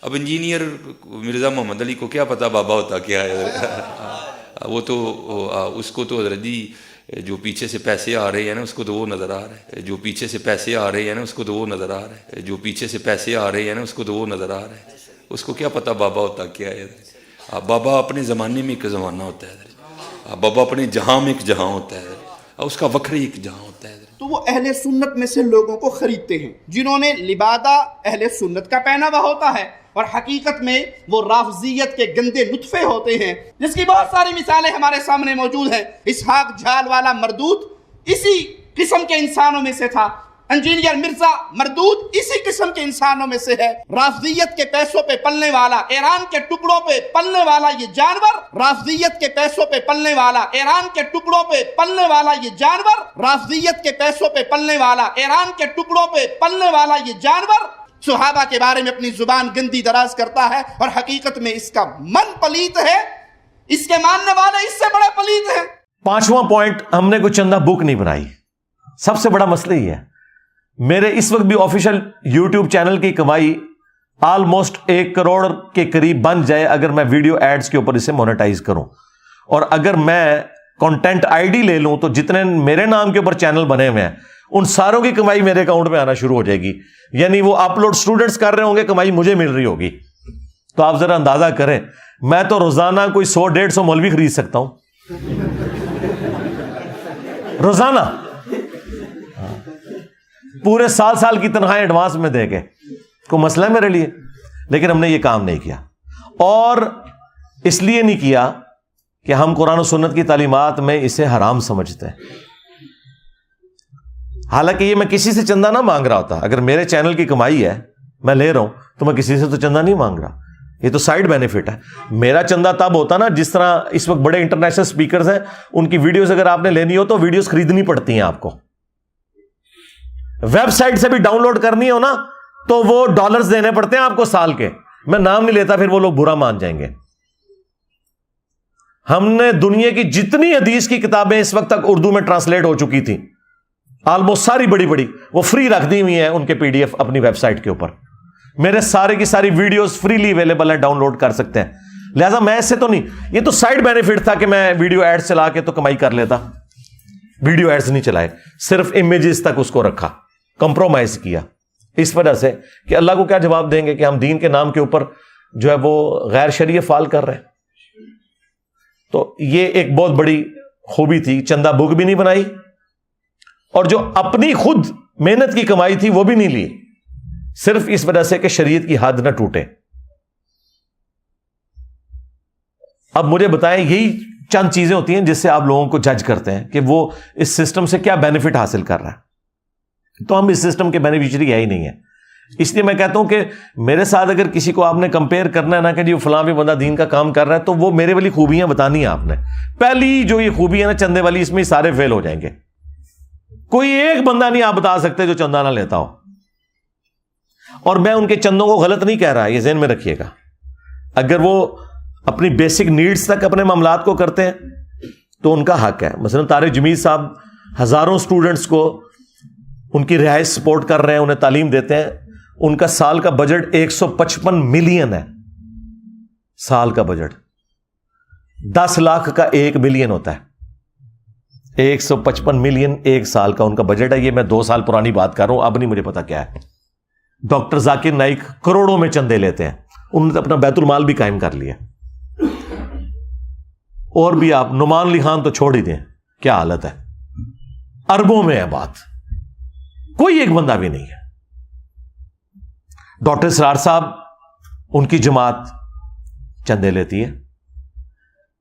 اب انجینئر مرزا محمد علی کو کیا پتا بابا ہوتا کیا ہے؟ وہ تو اس کو تو حضرت جی جو پیچھے سے پیسے آ رہے ہیں نا اس کو تو وہ نظر آ رہا ہے، جو پیچھے سے پیسے آ رہے ہیں نا اس کو تو وہ نظر آ رہا ہے، جو پیچھے سے پیسے آ رہے ہیں نا اس کو تو وہ نظر آ رہا ہے، اس کو کیا پتا بابا ہوتا کیا ہے؟ بابا اپنے زمانے میں ایک زمانہ ہوتا ہے، بابا اپنے جہاں میں ایک جہاں ہوتا ہے، اس کا وکری ایک جہاں ہوتا ہے۔ تو وہ اہل سنت میں سے لوگوں کو خریدتے ہیں جنہوں نے لبادہ اہل سنت کا پہنا ہوا ہوتا ہے، اور حقیقت میں وہ رافضیت کے گندے نطفے ہوتے ہیں، جس کی بہت ساری مثالیں ہمارے سامنے موجود ہیں۔ اسحاق جھال والا مردود اسی قسم کے انسانوں میں سے تھا، انجینئر مرزا مردود اسی قسم کے انسانوں میں سے ہے۔ رافضیت کے پیسوں پہ پلنے والا، ایران کے ٹکڑوں پہ پلنے والا یہ جانور، رافضیت کے پیسوں پہ پلنے والا، ایران کے ٹکڑوں پہ پلنے والا یہ جانور، رافضیت کے پیسوں پہ پلنے والا، ایران کے ٹکڑوں پہ پلنے والا یہ جانور صحابہ کے بارے میں اپنی زبان گندی دراز کرتا ہے، اور حقیقت میں اس کا من پلیت ہے، اس کے ماننے والے اس سے بڑے پلیت ہیں۔ پانچواں پوائنٹ، ہم نے کوئی چندہ بک نہیں بنائی۔ سب سے بڑا مسئلہ یہ ہے، میرے اس وقت بھی آفیشیل یوٹیوب چینل کی کمائی آلموسٹ 1 کروڑ کے قریب بن جائے اگر میں ویڈیو ایڈز کے اوپر اسے مونیٹائز کروں، اور اگر میں کنٹینٹ آئی ڈی لے لوں تو جتنے میرے نام کے اوپر چینل بنے ہوئے ہیں ان ساروں کی کمائی میرے اکاؤنٹ میں آنا شروع ہو جائے گی، یعنی وہ اپلوڈ سٹوڈنٹس کر رہے ہوں گے، کمائی مجھے مل رہی ہوگی۔ تو آپ ذرا اندازہ کریں، میں تو روزانہ کوئی 100-150 مولوی خرید سکتا ہوں روزانہ، پورے سال کی تنخواہیں ایڈوانس میں دے کے۔ کوئی مسئلہ ہے میرے لیے، لیکن ہم نے یہ کام نہیں کیا، اور اس لیے نہیں کیا کہ ہم قرآن و سنت کی تعلیمات میں اسے حرام سمجھتے ہیں۔ حالانکہ یہ میں کسی سے چندہ نہ مانگ رہا ہوتا، اگر میرے چینل کی کمائی ہے میں لے رہا ہوں تو میں کسی سے تو چندہ نہیں مانگ رہا، یہ تو سائیڈ بینیفٹ ہے۔ میرا چندہ تب ہوتا نا جس طرح اس وقت بڑے انٹرنیشنل سپیکرز ہیں، ان کی ویڈیوز اگر آپ نے لینی ہو تو ویڈیوز خریدنی پڑتی ہیں آپ کو، ویب سائٹ سے بھی ڈاؤن لوڈ کرنی ہو نا تو وہ ڈالرز دینے پڑتے ہیں آپ کو سال کے۔ میں نام نہیں لیتا، پھر وہ لوگ برا مان جائیں گے۔ ہم نے دنیا کی جتنی حدیث کی کتابیں اس وقت تک اردو میں ٹرانسلیٹ ہو چکی تھیں، آلموسٹ ساری بڑی وہ فری رکھ دی ہوئی ہیں ان کے PDF اپنی ویب سائٹ کے اوپر۔ میرے سارے کی ساری ویڈیوز فریلی اویلیبل ہیں، ڈاؤن لوڈ کر سکتے ہیں۔ لہذا میں اس سے تو نہیں، یہ تو سائیڈ بینیفٹ تھا کہ میں ویڈیو ایڈز چلا کے تو کمائی کر لیتا، ویڈیو ایڈز نہیں چلائے، صرف امیجز تک اس کو رکھا، کمپرومائز کیا، اس وجہ سے کہ اللہ کو کیا جواب دیں گے کہ ہم دین کے نام کے اوپر جو ہے وہ غیر شرعی فعال کر رہے ہیں۔ تو یہ ایک بہت بڑی خوبی تھی، چندہ بک بھی نہیں بنائی، اور جو اپنی خود محنت کی کمائی تھی وہ بھی نہیں لی، صرف اس وجہ سے کہ شریعت کی حد نہ ٹوٹے۔ اب مجھے بتائیں، یہی چند چیزیں ہوتی ہیں جس سے آپ لوگوں کو جج کرتے ہیں کہ وہ اس سسٹم سے کیا بینیفٹ حاصل کر رہا ہے، تو ہم اس سسٹم کے بینیفیشری ہے ہی نہیں ہے۔ اس لیے میں کہتا ہوں کہ میرے ساتھ اگر کسی کو آپ نے کمپیئر کرنا ہے نا کہ جی فلاں بھی بندہ دین کا کام کر رہا ہے، تو وہ میرے والی خوبیاں بتانی ہیں آپ نے۔ پہلی جو یہ خوبی ہے نا چندے والی، اس میں سارے فیل ہو جائیں گے۔ کوئی ایک بندہ نہیں آپ بتا سکتے جو چندہ نہ لیتا ہو، اور میں ان کے چندوں کو غلط نہیں کہہ رہا، یہ ذہن میں رکھیے گا۔ اگر وہ اپنی بیسک نیڈز تک اپنے معاملات کو کرتے ہیں تو ان کا حق ہے۔ مثلا طارق جمیل صاحب ہزاروں سٹوڈنٹس کو ان کی رہائش سپورٹ کر رہے ہیں، انہیں تعلیم دیتے ہیں، ان کا سال کا بجٹ 155 ملین ہے، سال کا بجٹ 10 لاکھ کا 1 ملین ہوتا ہے، 155 ملین ایک سال کا ان کا بجٹ ہے۔ یہ میں 2 سال پرانی بات کر رہا ہوں، اب نہیں مجھے پتا کیا ہے۔ ڈاکٹر ذاکر نائک کروڑوں میں چندے لیتے ہیں، انہوں نے اپنا بیت المال بھی قائم کر لیا۔ اور بھی آپ نعمان علی خان تو چھوڑ ہی دیں، کیا حالت ہے، اربوں میں ہے بات، کوئی ایک بندہ بھی نہیں ہے۔ ڈاکٹر اسرار صاحب، ان کی جماعت چندے لیتی ہے،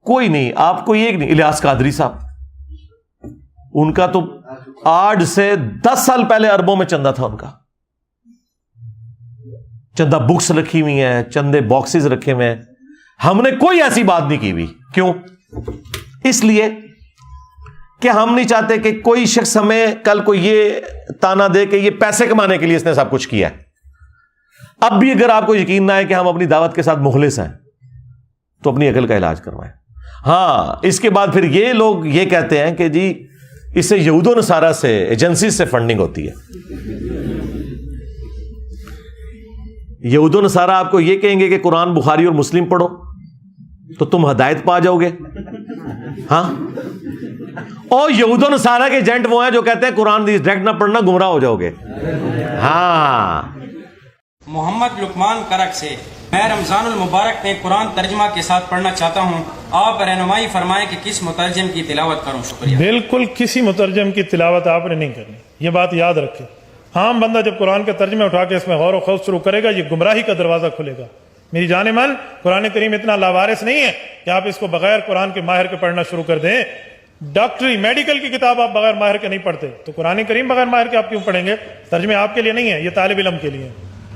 کوئی نہیں، آپ کوئی ایک نہیں۔ الیاس قادری صاحب، ان کا تو آج سے 10 سال پہلے اربوں میں چندہ تھا ان کا۔ چندہ بکس رکھی ہوئی ہیں، چندے باکسز رکھے ہوئے ہیں، ہم نے کوئی ایسی بات نہیں کی ہوئی۔ کیوں؟ اس لیے کہ ہم نہیں چاہتے کہ کوئی شخص ہمیں کل کو یہ تانا دے کہ یہ پیسے کمانے کے لیے اس نے سب کچھ کیا ہے۔ اب بھی اگر آپ کو یقین نہ ہے کہ ہم اپنی دعوت کے ساتھ مخلص ہیں تو اپنی عقل کا علاج کروائیں۔ ہاں، اس کے بعد پھر یہ لوگ یہ کہتے ہیں کہ جی اس سے یہود و نصارہ سے، ایجنسی سے فنڈنگ ہوتی ہے۔ یہود و نصارہ آپ کو یہ کہیں گے کہ قرآن بخاری اور مسلم پڑھو تو تم ہدایت پا جاؤ گے. ہاں، اور یہود و نصارہ کے ایجنٹ وہ ہیں جو کہتے ہیں قرآن ڈائریکٹ نہ پڑھنا گمراہ ہو جاؤ گے. ہاں. محمد لقمان کرک سے، میں رمضان المبارک میں قرآن ترجمہ کے ساتھ پڑھنا چاہتا ہوں، آپ رہنمائی فرمائیں کہ کس مترجم کی تلاوت کروں. شکریہ. بالکل کسی مترجم کی تلاوت آپ نے نہیں کرنی، یہ بات یاد رکھیں. عام بندہ جب قرآن کے ترجمے اٹھا کے اس میں غور و خوض شروع کرے گا، یہ گمراہی کا دروازہ کھلے گا. میری جان من، قرآن کریم اتنا لاوارث نہیں ہے کہ آپ اس کو بغیر قرآن کے ماہر کے پڑھنا شروع کر دیں. ڈاکٹری میڈیکل کی کتاب آپ بغیر ماہر کے نہیں پڑھتے، تو قرآن کریم بغیر ماہر کے آپ کیوں پڑھیں گے؟ ترجمے آپ کے لیے نہیں ہے، یہ طالب علم کے لیے،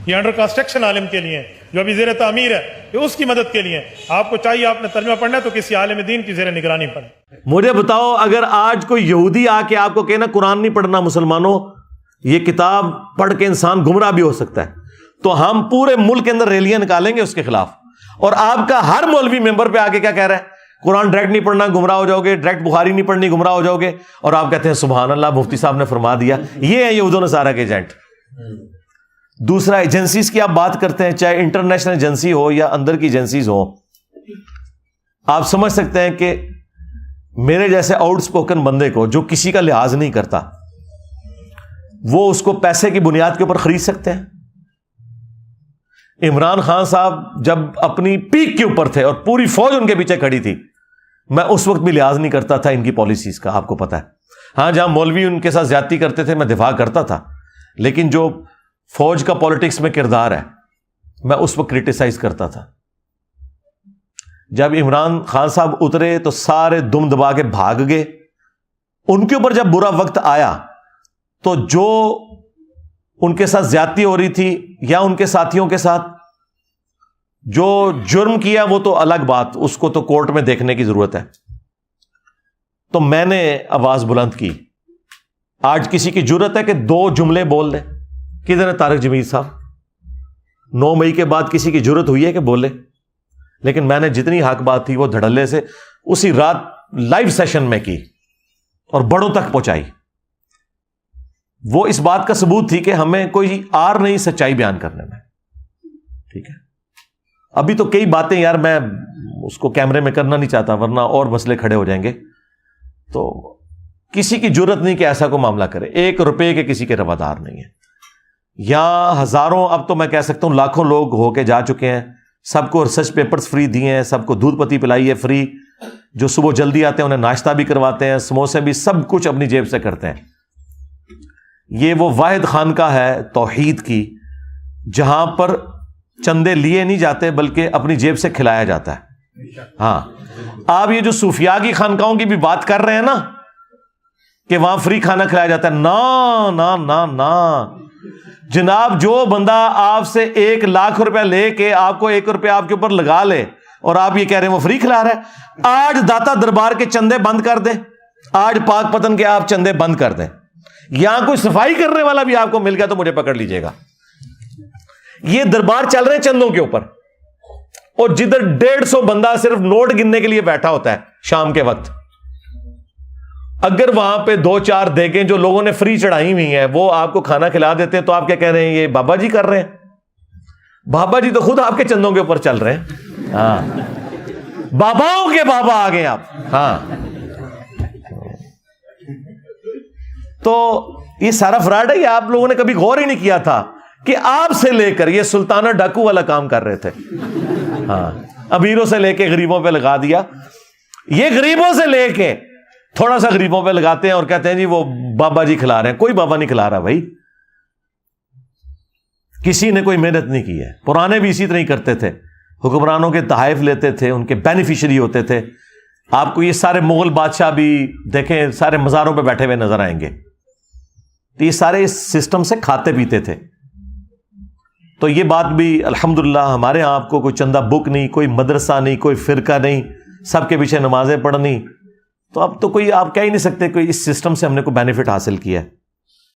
یہ انڈر کنسٹرکشن عالم کے لیے، جو ابھی زیر تعمیر ہے، یہ اس کی مدد کے لیے. آپ کو چاہیے آپ نے ترجمہ پڑھنا ہے تو کسی عالم دین کی زیر نگرانی پڑھیں. مجھے بتاؤ، اگر آج کوئی یہودی آ کے آپ کو کہنا قرآن نہیں پڑھنا مسلمانوں، یہ کتاب پڑھ کے انسان گمراہ بھی ہو سکتا ہے، تو ہم پورے ملک کے اندر ریلیاں نکالیں گے اس کے خلاف. اور آپ کا ہر مولوی ممبر پہ آ کے کیا کہہ رہا ہے؟ قرآن ڈائریکٹ نہیں پڑھنا گمراہ ہو جاؤ گے، ڈائریکٹ بخاری نہیں پڑھنی گمراہ ہو جاؤ گے. اور آپ کہتے ہیں سبحان اللہ، مفتی صاحب نے فرما دیا. یہ ہے یہود و نصارہ کے ایجنٹ. دوسرا، ایجنسیز کی آپ بات کرتے ہیں، چاہے انٹرنیشنل ایجنسی ہو یا اندر کی ایجنسیز ہو، آپ سمجھ سکتے ہیں کہ میرے جیسے آؤٹ اسپوکن بندے کو جو کسی کا لحاظ نہیں کرتا، وہ اس کو پیسے کی بنیاد کے اوپر خرید سکتے ہیں. عمران خان صاحب جب اپنی پیک کے اوپر تھے اور پوری فوج ان کے پیچھے کھڑی تھی، میں اس وقت بھی لحاظ نہیں کرتا تھا ان کی پالیسیز کا، آپ کو پتا ہے. ہاں، جہاں مولوی ان کے ساتھ زیادتی کرتے تھے میں دفاع کرتا تھا، لیکن جو فوج کا پالیٹکس میں کردار ہے میں اس وقت کرٹیسائز کرتا تھا. جب عمران خان صاحب اترے تو سارے دم دبا کے بھاگ گئے. ان کے اوپر جب برا وقت آیا تو جو ان کے ساتھ زیادتی ہو رہی تھی یا ان کے ساتھیوں کے ساتھ جو جرم کیا وہ تو الگ بات، اس کو تو کورٹ میں دیکھنے کی ضرورت ہے. تو میں نے آواز بلند کی. آج کسی کی جرت ہے کہ 2 جملے بول دے؟ کدھر ہے طارق جمیل صاحب؟ 9 مئی کے بعد کسی کی جرت ہوئی ہے کہ بولے؟ لیکن میں نے جتنی حق بات تھی وہ دھڑلے سے اسی رات لائیو سیشن میں کی اور بڑوں تک پہنچائی. وہ اس بات کا ثبوت تھی کہ ہمیں کوئی آر نہیں سچائی بیان کرنے میں. ٹھیک ہے، ابھی تو کئی باتیں یار میں اس کو کیمرے میں کرنا نہیں چاہتا ورنہ اور مسئلے کھڑے ہو جائیں گے. تو کسی کی جرت نہیں کہ ایسا کوئی معاملہ کرے. 1 روپے کے کسی کے روادار نہیں ہے. یا ہزاروں، اب تو میں کہہ سکتا ہوں لاکھوں لوگ ہو کے جا چکے ہیں. سب کو ریسرچ پیپرز فری دیے ہیں، سب کو دودھ پتی پلائی ہے فری. جو صبح جلدی آتے ہیں انہیں ناشتہ بھی کرواتے ہیں، سموسے بھی، سب کچھ اپنی جیب سے کرتے ہیں. یہ وہ واحد خانقاہ ہے توحید کی جہاں پر چندے لیے نہیں جاتے بلکہ اپنی جیب سے کھلایا جاتا ہے. ہاں، آپ یہ جو صوفیاء کی خانقاہوں کی بھی بات کر رہے ہیں نا کہ وہاں فری کھانا کھلایا جاتا ہے، نا نا نا نا جناب. جو بندہ آپ سے 1 لاکھ روپے لے کے آپ کو 1 روپے آپ کے اوپر لگا لے اور آپ یہ کہہ رہے ہیں وہ فری کھلا رہا ہے. آج داتا دربار کے چندے بند کر دیں، آج پاک پتن کے آپ چندے بند کر دیں. یہاں کوئی صفائی کرنے والا بھی آپ کو مل گیا تو مجھے پکڑ لیجئے گا. یہ دربار چل رہے ہیں چندوں کے اوپر، اور جدھر 150 بندہ صرف نوٹ گننے کے لیے بیٹھا ہوتا ہے شام کے وقت، اگر وہاں پہ 2-4 دیگیں جو لوگوں نے فری چڑھائی ہوئی ہیں وہ آپ کو کھانا کھلا دیتے ہیں تو آپ کیا کہہ رہے ہیں یہ بابا جی کر رہے ہیں؟ بابا جی تو خود آپ کے چندوں کے اوپر چل رہے ہیں. ہاں، باباؤں کے بابا آ گئے آپ. ہاں، تو یہ سارا فراڈ ہے. یہ آپ لوگوں نے کبھی غور ہی نہیں کیا تھا کہ آپ سے لے کر یہ سلطانہ ڈاکو والا کام کر رہے تھے. ہاں، امیروں سے لے کے غریبوں پہ لگا دیا. یہ غریبوں سے لے کے تھوڑا سا غریبوں پہ لگاتے ہیں اور کہتے ہیں جی وہ بابا جی کھلا رہے ہیں. کوئی بابا نہیں کھلا رہا بھائی، کسی نے کوئی محنت نہیں کی ہے. پرانے بھی اسی طرح ہی کرتے تھے، حکمرانوں کے تحائف لیتے تھے، ان کے بینیفیشری ہوتے تھے. آپ کو یہ سارے مغل بادشاہ بھی دیکھیں سارے مزاروں پہ بیٹھے ہوئے نظر آئیں گے. تو یہ سارے اس سسٹم سے کھاتے پیتے تھے. تو یہ بات بھی الحمدللہ ہمارے ہاں آپ کو کوئی چندہ بک نہیں، کوئی مدرسہ نہیں، کوئی فرقہ نہیں، سب کے پیچھے نمازیں پڑھنی. تو اب تو کوئی آپ کہہ ہی نہیں سکتے کوئی اس سسٹم سے ہم نے کوئی بینیفٹ حاصل کیا ہے.